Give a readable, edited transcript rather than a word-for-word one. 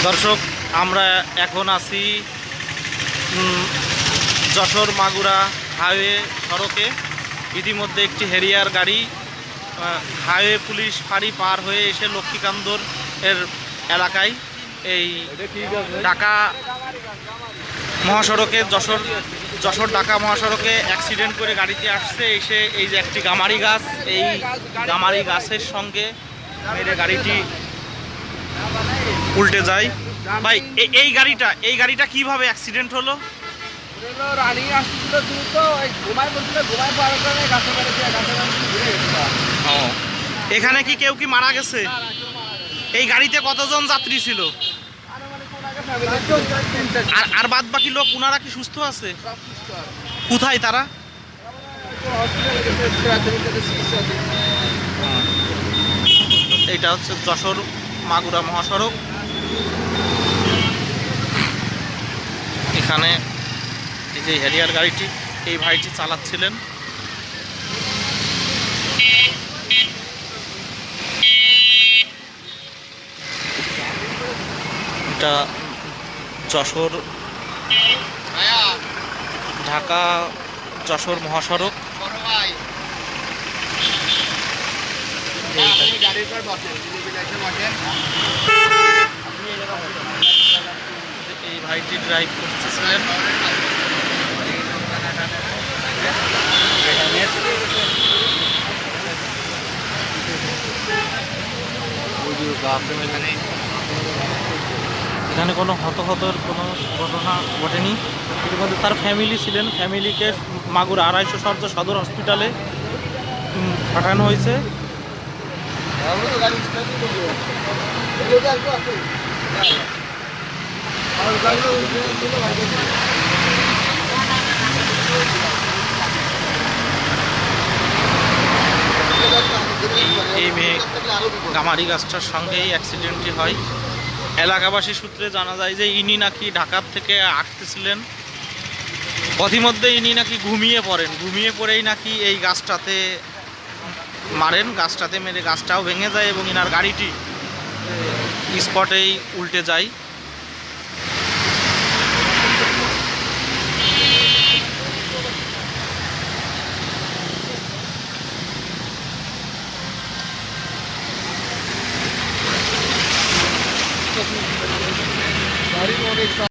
দর্শক, আমরা এখন আছি যশোর মাগুরা হাইওয়ে সড়কে। ইতিমধ্যে একটি হেরিয়ার গাড়ি হাইওয়ে পুলিশ ফাঁড়ি পার হয়ে এসে লক্ষ্মীকান্দর এর এলাকায় এই ঢাকা মহাসড়কে যশোর ঢাকা মহাসড়কে অ্যাক্সিডেন্ট করে গাড়িতে আসছে। এসে এই যে একটি গামারি গাছ, এই গামারি গাছের সঙ্গে মেরে গাড়িটি উল্টে যায়। ভাই, এই গাড়িটা কিভাবে অ্যাক্সিডেন্ট হলো? এখানে কি কেউ কি মারা গেছে? এই গাড়িতে কতজন যাত্রী ছিল? আর বাদ বাকি লোক ওনারা কি সুস্থ আছে? কোথায় তারা? এইটা হচ্ছে যশোর মাগুরা মহাসড়ক। এখানে এই যে হেরিয়ার গাড়িটি এই ভাইটি চালাচ্ছিলেন। এটা যশোর ঢাকা যশোর মহাসড়ক। এই ভাইটি ড্রাইভ করতেছিলেন। এখানে কোনো হতাহতের কোনো ঘটনা ঘটেনি। এর মধ্যে তার ফ্যামিলি ছিলেন, ফ্যামিলিকে মাগুরা 250 শয্যা সদর হসপিটালে পাঠানো হয়েছে। এই মেয়ে গামারি গাছটার সঙ্গেই অ্যাক্সিডেন্টটি হয়। এলাকাবাসী সূত্রে জানা যায় যে ইনি নাকি ঢাকার থেকে আসতেছিলেন। পথিমধ্যে ইনি নাকি ঘুমিয়ে পড়েন, ঘুমিয়ে পড়েই নাকি এই গাছটাতে মারেন। গাছটাতে মেরে গাছটাও ভেঙে যায় এবং ইনার গাড়িটি স্পটেই উল্টে যায়।